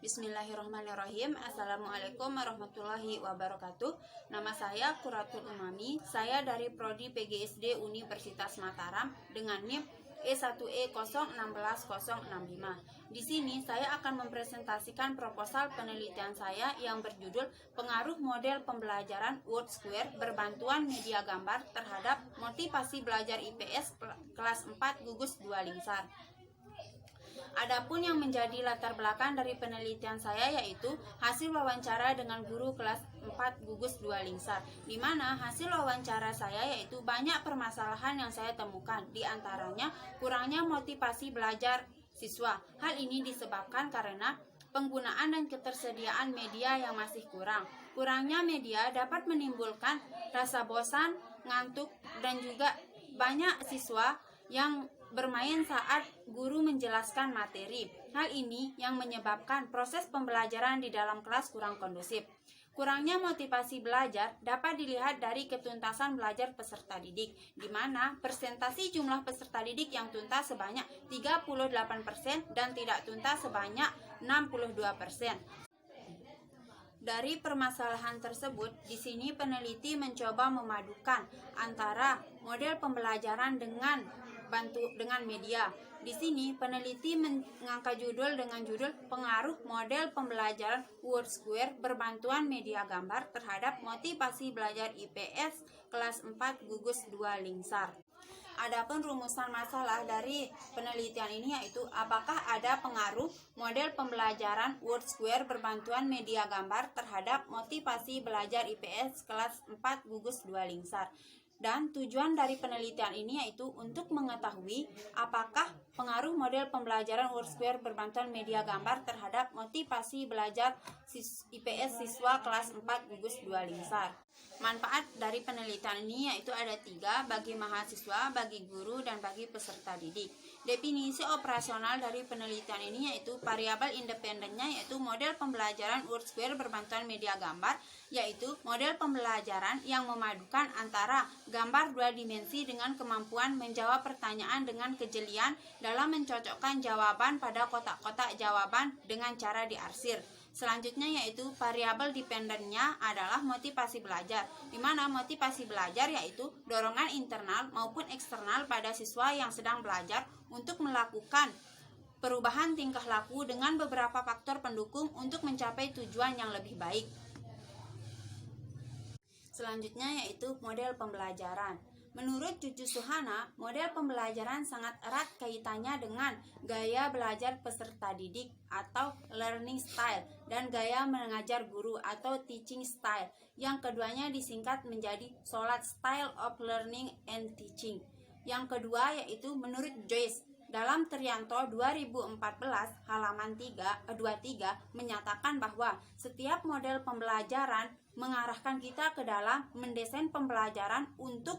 Bismillahirrahmanirrahim. Assalamualaikum warahmatullahi wabarakatuh. Nama saya Quratul Umami. Saya dari Prodi PGSD Universitas Mataram dengan NIM E1E016065. Di sini saya akan mempresentasikan proposal penelitian saya yang berjudul Pengaruh Model Pembelajaran WordSquare Berbantuan Media Gambar Terhadap Motivasi Belajar IPS Kelas 4 Gugus 2 Lingsar. Adapun yang menjadi latar belakang dari penelitian saya yaitu hasil wawancara dengan guru kelas 4 gugus 2 Lingsar, di mana hasil wawancara saya yaitu banyak permasalahan yang saya temukan, di antaranya kurangnya motivasi belajar siswa. Hal ini disebabkan karena penggunaan dan ketersediaan media yang masih kurang. Kurangnya media dapat menimbulkan rasa bosan, ngantuk, dan juga banyak siswa yang bermain saat guru menjelaskan materi. Hal ini yang menyebabkan proses pembelajaran di dalam kelas kurang kondusif. Kurangnya motivasi belajar dapat dilihat dari ketuntasan belajar peserta didik, di mana persentase jumlah peserta didik yang tuntas sebanyak 38% dan tidak tuntas sebanyak 62%. Dari permasalahan tersebut, di sini peneliti mencoba memadukan antara model pembelajaran dengan media. Di sini peneliti mengangkat judul dengan judul Pengaruh Model Pembelajaran WordSquare Berbantuan Media Gambar Terhadap Motivasi Belajar IPS Kelas 4 Gugus 2 Lingsar. Adapun rumusan masalah dari penelitian ini yaitu apakah ada pengaruh model pembelajaran WordSquare berbantuan media gambar terhadap motivasi belajar IPS kelas 4 gugus 2 Lingsar. Dan tujuan dari penelitian ini yaitu untuk mengetahui apakah pengaruh model pembelajaran WordSquare berbantuan media gambar terhadap motivasi belajar IPS siswa kelas 4 gugus 2 Lingsar. Manfaat dari penelitian ini yaitu ada 3 bagi mahasiswa, bagi guru, dan bagi peserta didik. Definisi operasional dari penelitian ini yaitu variabel independennya yaitu model pembelajaran WordSquare berbantuan media gambar, yaitu model pembelajaran yang memadukan antara gambar 2 dimensi dengan kemampuan menjawab pertanyaan dengan kejelian dalam mencocokkan jawaban pada kotak-kotak jawaban dengan cara diarsir. Selanjutnya yaitu variabel dependennya adalah motivasi belajar, di mana motivasi belajar yaitu dorongan internal maupun eksternal pada siswa yang sedang belajar untuk melakukan perubahan tingkah laku dengan beberapa faktor pendukung untuk mencapai tujuan yang lebih baik. Selanjutnya yaitu model pembelajaran. Menurut Cucu Suhana, model pembelajaran sangat erat kaitannya dengan gaya belajar peserta didik atau learning style dan gaya mengajar guru atau teaching style. Yang keduanya disingkat menjadi SOLAT, Style of Learning and Teaching. Yang kedua yaitu menurut Joyce, dalam Trianto 2014 halaman 23 menyatakan bahwa setiap model pembelajaran mengarahkan kita ke dalam mendesain pembelajaran untuk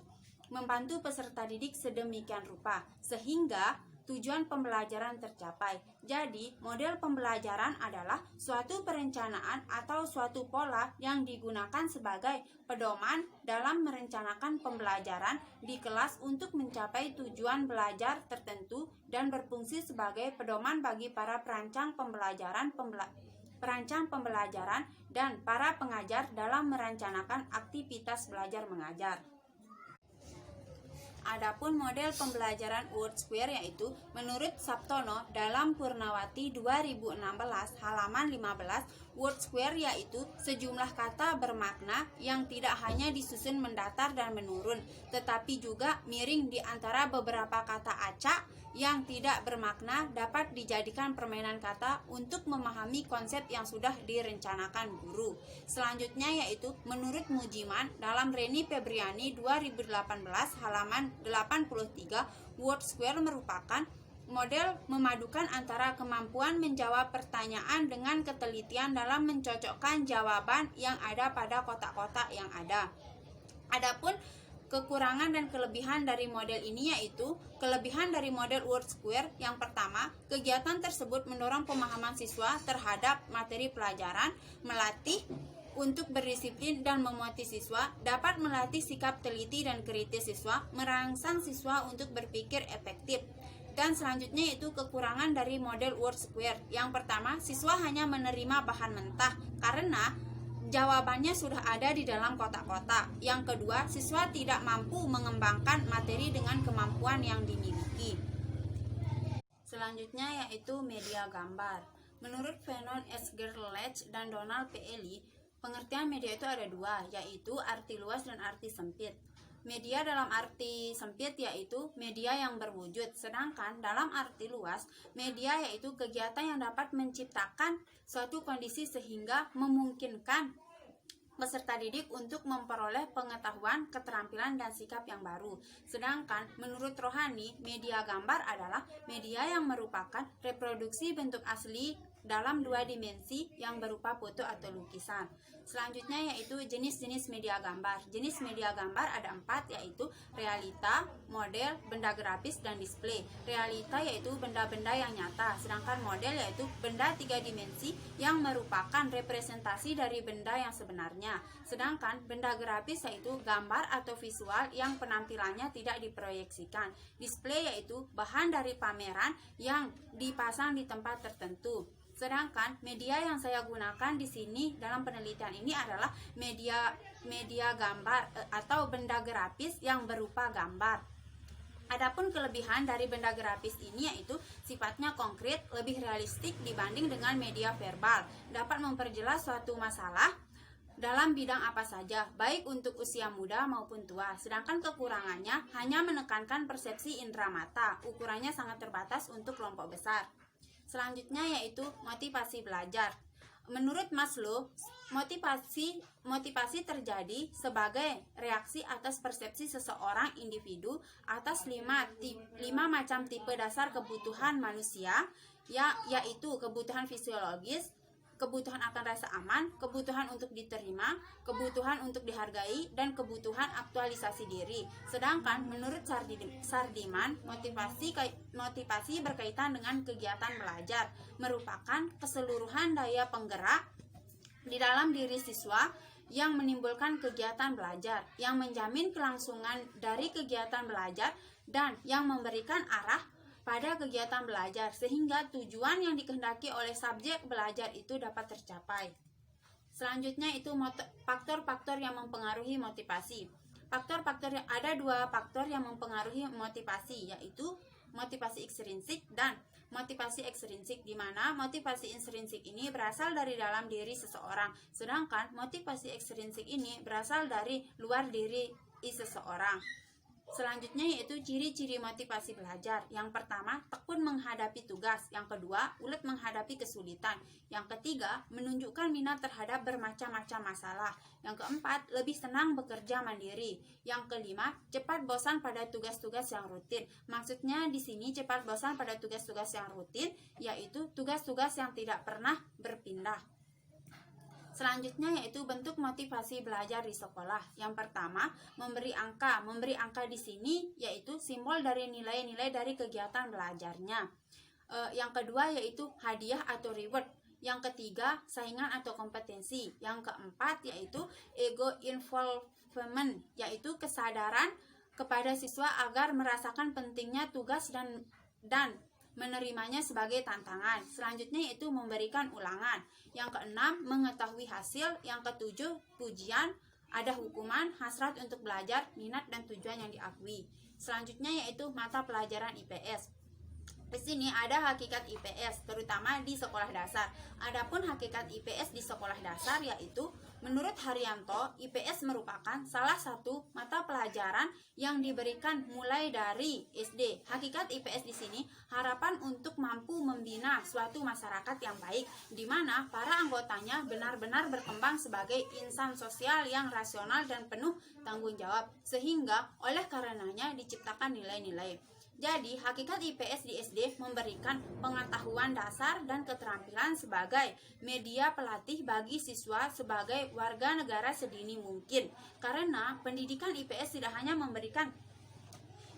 membantu peserta didik sedemikian rupa sehingga tujuan pembelajaran tercapai. Jadi, model pembelajaran adalah suatu perencanaan atau suatu pola yang digunakan sebagai pedoman dalam merencanakan pembelajaran di kelas untuk mencapai tujuan belajar tertentu dan berfungsi sebagai pedoman bagi para perancang pembelajaran dan para pengajar dalam merencanakan aktivitas belajar mengajar. Adapun model pembelajaran WordSquare yaitu menurut Saptono dalam Purnawati 2016 halaman 15, WordSquare yaitu sejumlah kata bermakna yang tidak hanya disusun mendatar dan menurun, tetapi juga miring di antara beberapa kata acak yang tidak bermakna dapat dijadikan permainan kata untuk memahami konsep yang sudah direncanakan guru. Selanjutnya yaitu menurut Mujiman dalam Reni Febriani 2018 halaman 83, WordSquare merupakan model memadukan antara kemampuan menjawab pertanyaan dengan ketelitian dalam mencocokkan jawaban yang ada pada kotak-kotak yang ada. Adapun kekurangan dan kelebihan dari model ini yaitu kelebihan dari model WordSquare yang pertama, kegiatan tersebut mendorong pemahaman siswa terhadap materi pelajaran, melatih untuk berdisiplin dan memotivasi siswa, dapat melatih sikap teliti dan kritis siswa, merangsang siswa untuk berpikir efektif. Dan selanjutnya yaitu kekurangan dari model word square. Yang pertama, siswa hanya menerima bahan mentah karena jawabannya sudah ada di dalam kotak-kotak. Yang kedua, siswa tidak mampu mengembangkan materi dengan kemampuan yang dimiliki. Selanjutnya yaitu media gambar. Menurut Vernon S. Gerlach dan Donald P. Ely, pengertian media itu ada dua, yaitu arti luas dan arti sempit. Media dalam arti sempit yaitu media yang berwujud, sedangkan dalam arti luas, media yaitu kegiatan yang dapat menciptakan suatu kondisi sehingga memungkinkan peserta didik untuk memperoleh pengetahuan, keterampilan, dan sikap yang baru. Sedangkan menurut Rohani, media gambar adalah media yang merupakan reproduksi bentuk asli dalam dua dimensi yang berupa foto atau lukisan. Selanjutnya yaitu jenis-jenis media gambar. Jenis media gambar ada 4, yaitu realita, model, benda grafis, dan display. Realita yaitu benda-benda yang nyata, sedangkan model yaitu benda 3 dimensi yang merupakan representasi dari benda yang sebenarnya. Sedangkan benda grafis yaitu gambar atau visual yang penampilannya tidak diproyeksikan. Display yaitu bahan dari pameran yang dipasang di tempat tertentu. Sedangkan media yang saya gunakan di sini dalam penelitian ini adalah media gambar atau benda grafis yang berupa gambar. Adapun kelebihan dari benda grafis ini yaitu sifatnya konkret, lebih realistik dibanding dengan media verbal, dapat memperjelas suatu masalah dalam bidang apa saja, baik untuk usia muda maupun tua. Sedangkan kekurangannya hanya menekankan persepsi indera mata, ukurannya sangat terbatas untuk kelompok besar. Selanjutnya yaitu motivasi belajar. Menurut Maslow, motivasi terjadi sebagai reaksi atas persepsi seseorang individu atas 5 macam tipe dasar kebutuhan manusia, yaitu kebutuhan fisiologis, kebutuhan akan rasa aman, kebutuhan untuk diterima, kebutuhan untuk dihargai, dan kebutuhan aktualisasi diri. Sedangkan menurut Sardiman, motivasi berkaitan dengan kegiatan belajar, merupakan keseluruhan daya penggerak di dalam diri siswa yang menimbulkan kegiatan belajar, yang menjamin kelangsungan dari kegiatan belajar, dan yang memberikan arah pada kegiatan belajar sehingga tujuan yang dikehendaki oleh subjek belajar itu dapat tercapai. Selanjutnya itu faktor-faktor yang mempengaruhi motivasi. Ada 2 faktor yang mempengaruhi motivasi, yaitu motivasi ekstrinsik dan motivasi ekstrinsik, di mana motivasi intrinsik ini berasal dari dalam diri seseorang, sedangkan motivasi ekstrinsik ini berasal dari luar diri seseorang. Selanjutnya yaitu ciri-ciri motivasi belajar. Yang pertama, tekun menghadapi tugas. Yang kedua, ulet menghadapi kesulitan. Yang ketiga, menunjukkan minat terhadap bermacam-macam masalah. Yang keempat, lebih senang bekerja mandiri. Yang kelima, cepat bosan pada tugas-tugas yang rutin. Maksudnya di sini cepat bosan pada tugas-tugas yang rutin, yaitu tugas-tugas yang tidak pernah berpindah. Selanjutnya yaitu bentuk motivasi belajar di sekolah. Yang pertama, memberi angka. Memberi angka di sini yaitu simbol dari nilai-nilai dari kegiatan belajarnya. Yang kedua yaitu hadiah atau reward. Yang ketiga, saingan atau kompetensi. Yang keempat yaitu ego involvement, yaitu kesadaran kepada siswa agar merasakan pentingnya tugas dan menerimanya sebagai tantangan. Selanjutnya yaitu memberikan ulangan. Yang keenam, mengetahui hasil. Yang ketujuh, pujian, ada hukuman, hasrat untuk belajar, minat dan tujuan yang diakui. Selanjutnya yaitu mata pelajaran IPS. Di sini ada hakikat IPS, terutama di sekolah dasar. Adapun hakikat IPS di sekolah dasar yaitu menurut Haryanto, IPS merupakan salah satu mata pelajaran yang diberikan mulai dari SD. Hakikat IPS di sini harapan untuk mampu membina suatu masyarakat yang baik, di mana para anggotanya benar-benar berkembang sebagai insan sosial yang rasional dan penuh tanggung jawab, sehingga oleh karenanya diciptakan nilai-nilai. Jadi, hakikat IPS di SD memberikan pengetahuan dasar dan keterampilan sebagai media pelatih bagi siswa sebagai warga negara sedini mungkin. Karena pendidikan IPS tidak hanya memberikan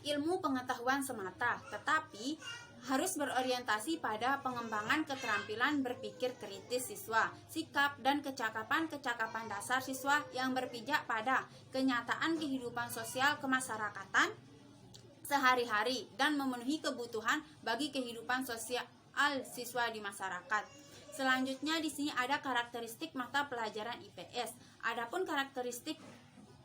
ilmu pengetahuan semata, tetapi harus berorientasi pada pengembangan keterampilan berpikir kritis siswa, sikap dan kecakapan-kecakapan dasar siswa yang berpijak pada kenyataan kehidupan sosial kemasyarakatan, sehari-hari dan memenuhi kebutuhan bagi kehidupan sosial siswa di masyarakat. Selanjutnya di sini ada karakteristik mata pelajaran IPS. Adapun karakteristik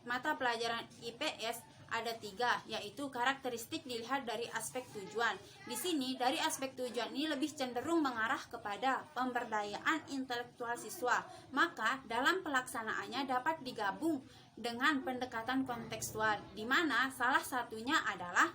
mata pelajaran IPS ada 3, yaitu karakteristik dilihat dari aspek tujuan. Di sini dari aspek tujuan ini lebih cenderung mengarah kepada pemberdayaan intelektual siswa. Maka dalam pelaksanaannya dapat digabung dengan pendekatan kontekstual, di mana salah satunya adalah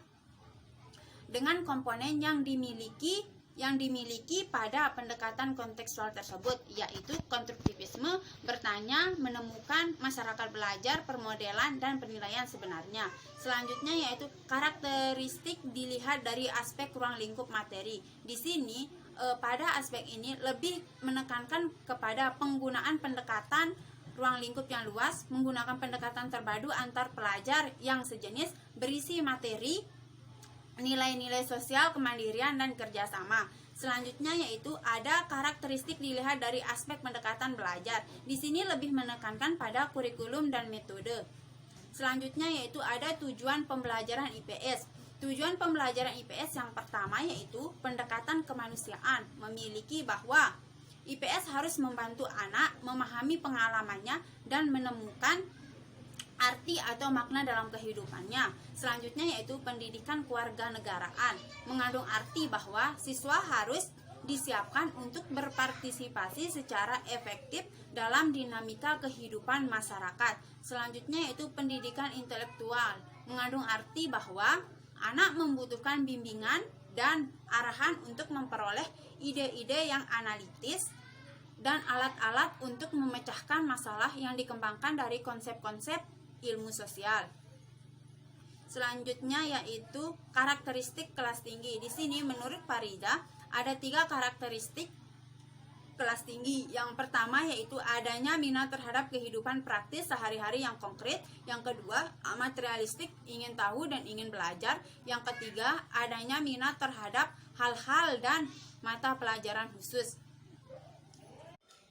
dengan komponen yang dimiliki pada pendekatan kontekstual tersebut, yaitu konstruktivisme, bertanya, menemukan, masyarakat belajar, permodelan, dan penilaian sebenarnya. Selanjutnya yaitu karakteristik dilihat dari aspek ruang lingkup materi. Di sini pada aspek ini lebih menekankan kepada penggunaan pendekatan ruang lingkup yang luas, menggunakan pendekatan terpadu antar pelajar yang sejenis, berisi materi, nilai-nilai sosial, kemandirian, dan kerjasama. Selanjutnya yaitu ada karakteristik dilihat dari aspek pendekatan belajar. Di sini lebih menekankan pada kurikulum dan metode. Selanjutnya yaitu ada tujuan pembelajaran IPS. Tujuan pembelajaran IPS yang pertama yaitu pendekatan kemanusiaan, memiliki bahwa IPS harus membantu anak memahami pengalamannya dan menemukan arti atau makna dalam kehidupannya. Selanjutnya yaitu pendidikan kewarganegaraan, mengandung arti bahwa siswa harus disiapkan untuk berpartisipasi secara efektif dalam dinamika kehidupan masyarakat. Selanjutnya yaitu pendidikan intelektual, mengandung arti bahwa anak membutuhkan bimbingan dan arahan untuk memperoleh ide-ide yang analitis dan alat-alat untuk memecahkan masalah yang dikembangkan dari konsep-konsep ilmu sosial. Selanjutnya yaitu karakteristik kelas tinggi. Di sini menurut Farida ada 3 karakteristik kelas tinggi. Yang pertama yaitu adanya minat terhadap kehidupan praktis sehari-hari yang konkret. Yang kedua, amat realistik, ingin tahu dan ingin belajar. Yang ketiga, adanya minat terhadap hal-hal dan mata pelajaran khusus.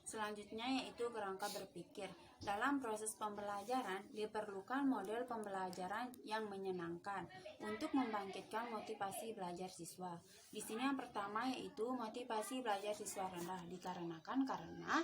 Selanjutnya yaitu kerangka berpikir. Dalam proses pembelajaran diperlukan model pembelajaran yang menyenangkan untuk membangkitkan motivasi belajar siswa. Di sini yang pertama yaitu motivasi belajar siswa rendah dikarenakan karena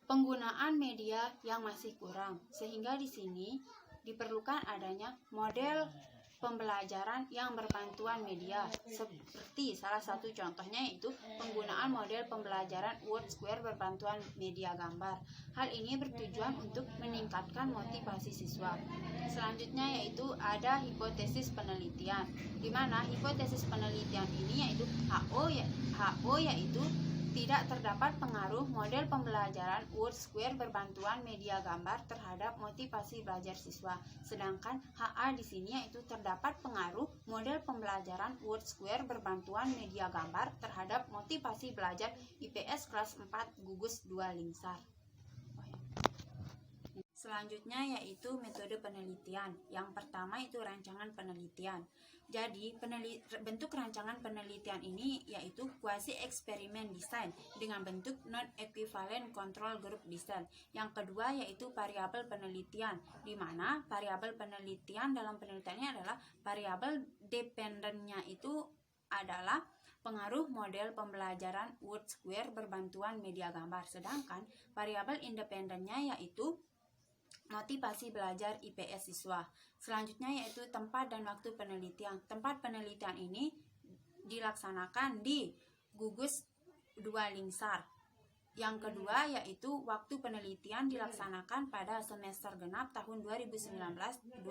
penggunaan media yang masih kurang, sehingga di sini diperlukan adanya model pembelajaran yang berbantuan media, seperti salah satu contohnya yaitu penggunaan model pembelajaran WordSquare berbantuan media gambar. Hal ini bertujuan untuk meningkatkan motivasi siswa. Selanjutnya yaitu ada hipotesis penelitian, di mana hipotesis penelitian ini yaitu HO yaitu tidak terdapat pengaruh model pembelajaran WordSquare berbantuan media gambar terhadap motivasi belajar siswa. Sedangkan HA di sini yaitu terdapat pengaruh model pembelajaran WordSquare berbantuan media gambar terhadap motivasi belajar IPS kelas 4 gugus 2 Lingsar. Selanjutnya yaitu metode penelitian. Yang pertama itu rancangan penelitian. Jadi bentuk rancangan penelitian ini yaitu quasi eksperimen design dengan bentuk non-equivalent control group design. Yang kedua yaitu variabel penelitian, di mana variabel penelitian dalam penelitian ini adalah variabel dependennya itu adalah pengaruh model pembelajaran WordSquare berbantuan media gambar. Sedangkan variabel independennya yaitu motivasi belajar IPS siswa. Selanjutnya yaitu tempat dan waktu penelitian. Tempat penelitian ini dilaksanakan di gugus 2 Lingsar. Yang kedua yaitu waktu penelitian dilaksanakan pada semester genap tahun 2019-2020.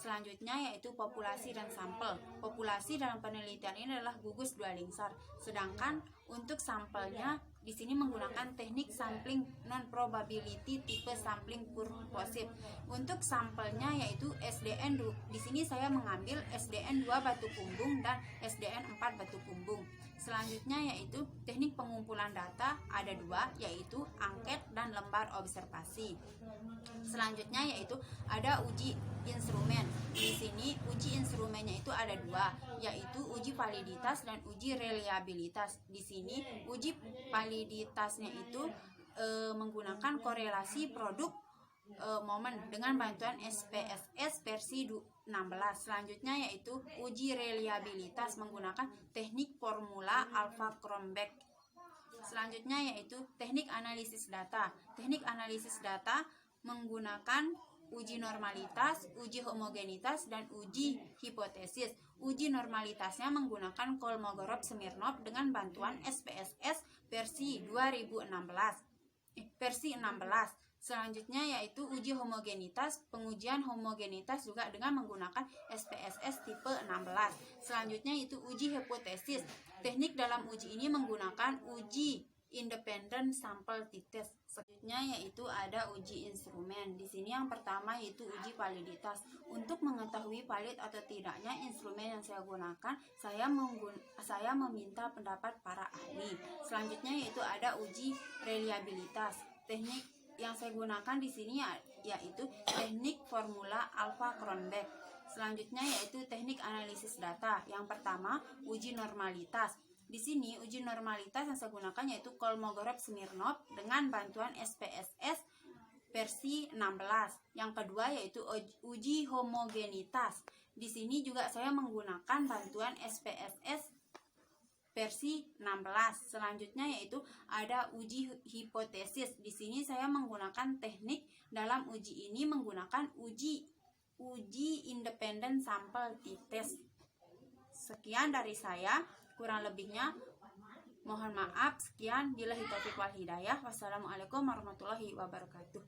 Selanjutnya yaitu populasi dan sampel. Populasi dalam penelitian ini adalah gugus 2 Lingsar. Sedangkan untuk sampelnya di sini menggunakan teknik sampling non-probability tipe sampling purposive. Untuk sampelnya yaitu SDN. Di sini saya mengambil SDN 2 batu kumbung dan SDN 4 batu kumbung. Selanjutnya yaitu teknik pengumpulan data ada 2, yaitu angket dan lembar observasi. Selanjutnya yaitu ada uji instrumen. Di sini uji instrumennya itu ada 2, yaitu uji validitas dan uji reliabilitas. Di sini uji validitasnya itu menggunakan korelasi produk momen dengan bantuan SPSS versi 16. Selanjutnya yaitu uji reliabilitas menggunakan teknik formula Alpha-Cronbach. Selanjutnya yaitu teknik analisis data. Teknik analisis data menggunakan uji normalitas, uji homogenitas, dan uji hipotesis. Uji normalitasnya menggunakan Kolmogorov-Smirnov dengan bantuan SPSS versi 16. Selanjutnya yaitu uji homogenitas. Pengujian homogenitas juga dengan menggunakan SPSS tipe 16. Selanjutnya itu uji hipotesis. Teknik dalam uji ini menggunakan uji independent sample t-test. Selanjutnya yaitu ada uji instrumen. Di sini yang pertama yaitu uji validitas. Untuk mengetahui valid atau tidaknya instrumen yang saya gunakan, saya meminta pendapat para ahli. Selanjutnya yaitu ada uji reliabilitas. Teknik yang saya gunakan di sini yaitu teknik formula Alpha-Cronbach. Selanjutnya yaitu teknik analisis data. Yang pertama, uji normalitas. Di sini uji normalitas yang saya gunakan yaitu Kolmogorov-Smirnov dengan bantuan SPSS versi 16. Yang kedua yaitu uji homogenitas. Di sini juga saya menggunakan bantuan SPSS versi 16. Selanjutnya yaitu ada uji hipotesis. Di sini saya menggunakan teknik dalam uji ini menggunakan uji independent sample t-test. Sekian dari saya, kurang lebihnya mohon maaf. Sekian, billahi taufiq wal hidayah. Wassalamualaikum warahmatullahi wabarakatuh.